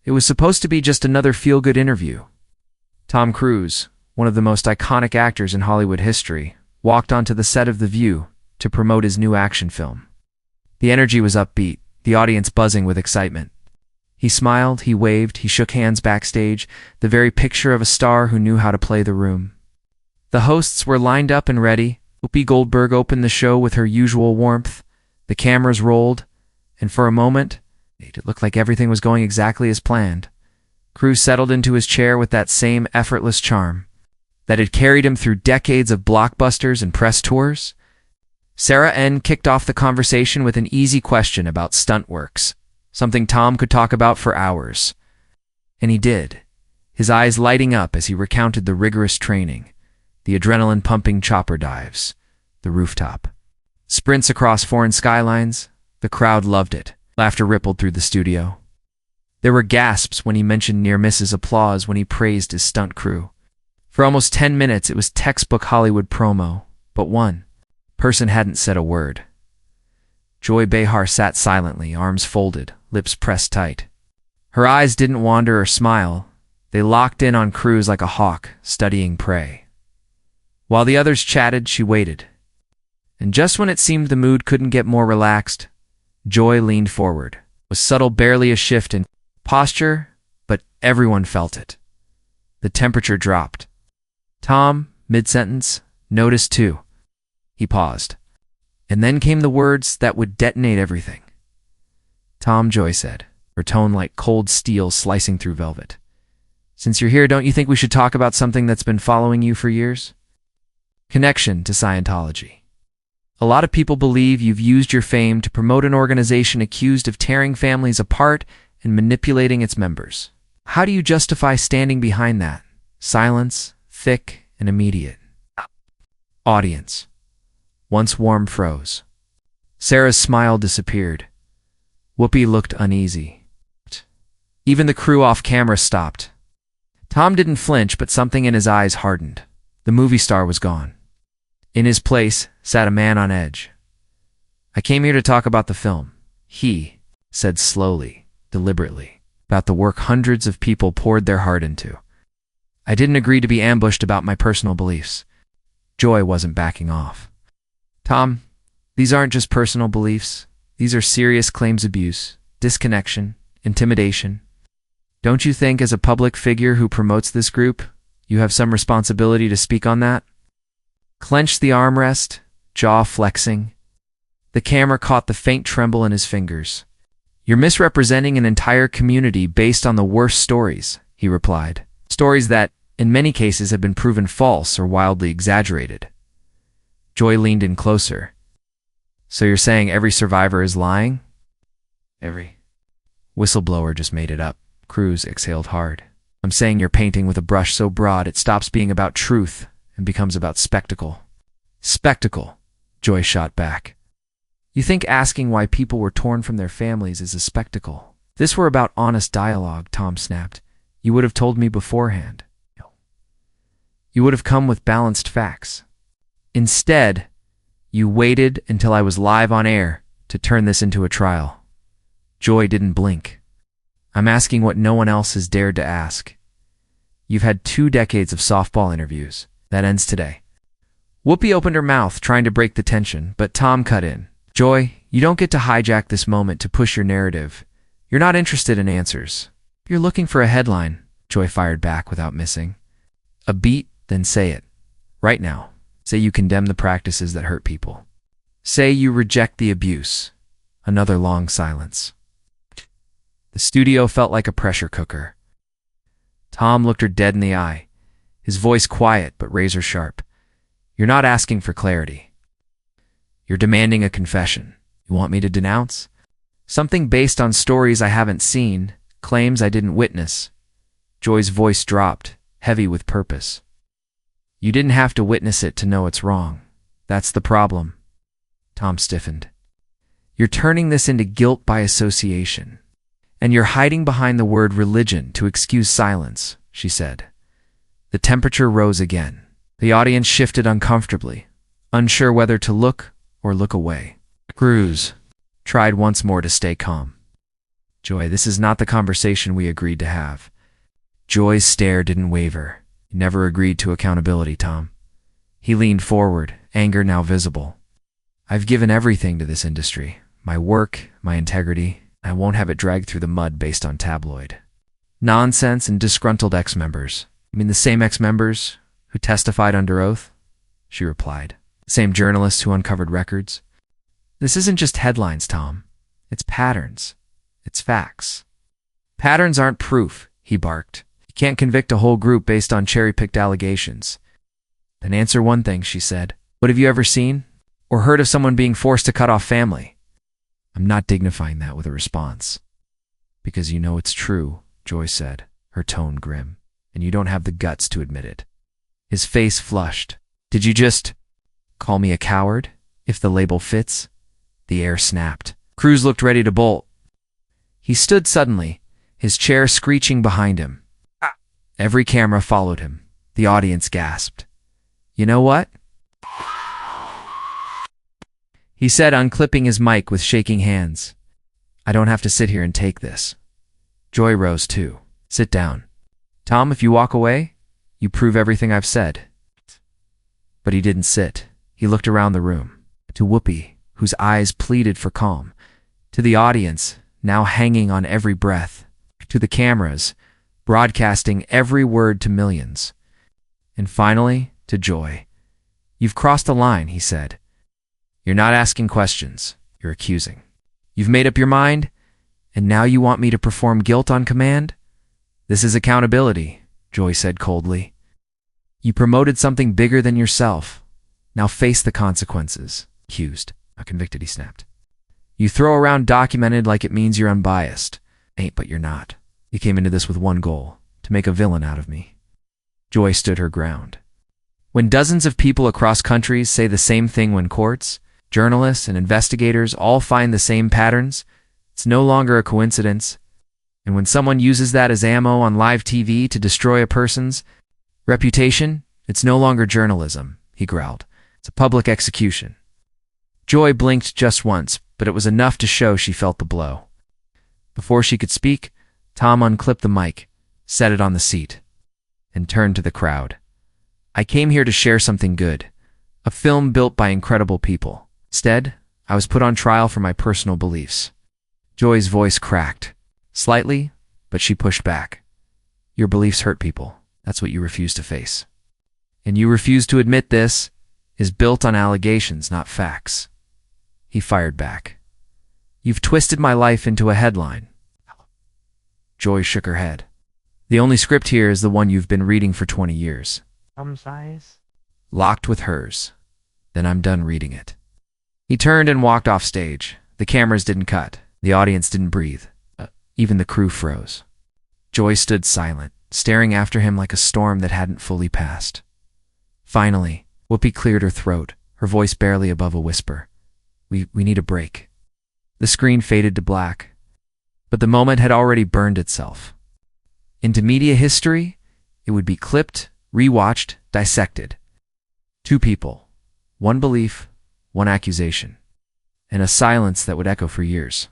It was supposed to be just another feel-good interview. Tom Cruise, one of the most iconic actors in Hollywood history, walked onto the set of The View to promote his new action film. The energy was upbeat, the audience buzzing with excitement. He smiled, he waved, he shook hands backstage, the very picture of a star who knew how to play the room. The hosts were lined up and ready. Whoopi Goldberg opened the show with her usual warmth. The cameras rolled, and for a moment, it looked like everything was going exactly as planned. Cruise settled into his chair with that same effortless charm that had carried him through decades of blockbusters and press tours. Sarah N. kicked off the conversation with an easy question about stunt works, something Tom could talk about for hours. And he did, his eyes lighting up as he recounted the rigorous training, the adrenaline-pumping chopper dives, the rooftop, sprints across foreign skylines. The crowd loved it. Laughter rippled through the studio. There were gasps when he mentioned near misses, applause when he praised his stunt crew. For almost 10 minutes, it was textbook Hollywood promo, but one person hadn't said a word. Joy Behar sat silently, arms folded, lips pressed tight. Her eyes didn't wander or smile. They locked in on Cruise like a hawk, studying prey. While the others chatted, she waited. And just when it seemed the mood couldn't get more relaxed, Joy leaned forward, with subtle, barely a shift in posture, but everyone felt it. The temperature dropped. Tom, mid-sentence, noticed too. He paused. And then came the words that would detonate everything. "Tom," Joy said, her tone like cold steel slicing through velvet. "Since you're here, don't you think we should talk about something that's been following you for years? Connection to Scientology. A lot of people believe you've used your fame to promote an organization accused of tearing families apart and manipulating its members. How do you justify standing behind that? Silence, thick and immediate." Audience. Once warm, froze. Sarah's smile disappeared. Whoopi looked uneasy. Even the crew off camera stopped. Tom didn't flinch, but something in his eyes hardened. The movie star was gone. In his place sat a man on edge. "I came here to talk about the film," he said slowly, deliberately, about the work hundreds of people poured their heart into. "I didn't agree to be ambushed about my personal beliefs." Joy wasn't backing off. "Tom, these aren't just personal beliefs. These are serious claims abuse, disconnection, intimidation. Don't you think, as a public figure who promotes this group, you have some responsibility to speak on that?" Clenched the armrest, jaw flexing. The camera caught the faint tremble in his fingers. "You're misrepresenting an entire community based on the worst stories," he replied. "Stories that, in many cases, have been proven false or wildly exaggerated." Joy leaned in closer. "So you're saying every survivor is lying?" "Every whistleblower just made it up." Cruise exhaled hard. "I'm saying you're painting with a brush so broad it stops being about truth and becomes about spectacle." "Spectacle," Joy shot back. "You think asking why people were torn from their families is a spectacle? If this were about honest dialogue," Tom snapped, "you would have told me beforehand. You would have come with balanced facts. Instead, you waited until I was live on air to turn this into a trial." Joy didn't blink. "I'm asking what no one else has dared to ask. You've had 2 decades of softball interviews. That ends today." Whoopi opened her mouth, trying to break the tension, but Tom cut in. "Joy, you don't get to hijack this moment to push your narrative. You're not interested in answers. You're looking for a headline," Joy fired back without missing. "A beat, then say it. Right now. Say you condemn the practices that hurt people. Say you reject the abuse." Another long silence. The studio felt like a pressure cooker. Tom looked her dead in the eye, his voice quiet but razor sharp. "You're not asking for clarity. You're demanding a confession. You want me to denounce? Something based on stories I haven't seen, claims I didn't witness." Joy's voice dropped, heavy with purpose. "You didn't have to witness it to know it's wrong. That's the problem." Tom stiffened. "You're turning this into guilt by association. And you're hiding behind the word religion to excuse silence," she said. The temperature rose again. The audience shifted uncomfortably, unsure whether to look or look away. Cruise tried once more to stay calm. Joy, this is not the conversation we agreed to have. Joy's stare didn't waver. He never agreed to accountability, Tom. He leaned forward, anger now visible. I've given everything to this industry. My work, my integrity. I won't have it dragged through the mud based on tabloid nonsense and disgruntled ex-members. You mean the same ex-members who testified under oath? She replied. The same journalists who uncovered records? This isn't just headlines, Tom. It's patterns. It's facts. Patterns aren't proof, he barked. You can't convict a whole group based on cherry-picked allegations. Then answer one thing, she said. What have you ever seen or heard of someone being forced to cut off family? I'm not dignifying that with a response. Because you know it's true, Joy said, her tone grim, and you don't have the guts to admit it. His face flushed. Did you just call me a coward, if the label fits? The air snapped. Cruz looked ready to bolt. He stood suddenly, his chair screeching behind him. Every camera followed him. The audience gasped. You know what? He said, unclipping his mic with shaking hands. I don't have to sit here and take this. Joy rose too. Sit down. Tom, if you walk away, you prove everything I've said. But he didn't sit. He looked around the room. To Whoopi, whose eyes pleaded for calm. To the audience, now hanging on every breath. To the cameras, broadcasting every word to millions. And finally, to Joy. You've crossed a line, he said. You're not asking questions. You're accusing. You've made up your mind, and now you want me to perform guilt on command? This is accountability, Joy said coldly. You promoted something bigger than yourself. Now face the consequences. Accused, not convicted, he snapped. You throw around documented like it means you're unbiased. Ain't, but you're not. You came into this with one goal, to make a villain out of me. Joy stood her ground. When dozens of people across countries say the same thing when courts, journalists, and investigators all find the same patterns, it's no longer a coincidence. And when someone uses that as ammo on live TV to destroy a person's reputation, it's no longer journalism, he growled. It's a public execution. Joy blinked just once, but it was enough to show she felt the blow. Before she could speak, Tom unclipped the mic, set it on the seat, and turned to the crowd. I came here to share something good, a film built by incredible people. Instead, I was put on trial for my personal beliefs. Joy's voice cracked, slightly, but she pushed back. Your beliefs hurt people. That's what you refuse to face. And you refuse to admit this is built on allegations, not facts. He fired back. You've twisted my life into a headline. Joy shook her head. The only script here is the one you've been reading for 20 years. Thumb size? Locked with hers. Then I'm done reading it. He turned and walked off stage. The cameras didn't cut. The audience didn't breathe. Even the crew froze. Joy stood silent, staring after him like a storm that hadn't fully passed. Finally, Whoopi cleared her throat, her voice barely above a whisper. We need a break. The screen faded to black, but the moment had already burned itself. Into media history, it would be clipped, rewatched, dissected. Two people, one belief, one accusation, and a silence that would echo for years.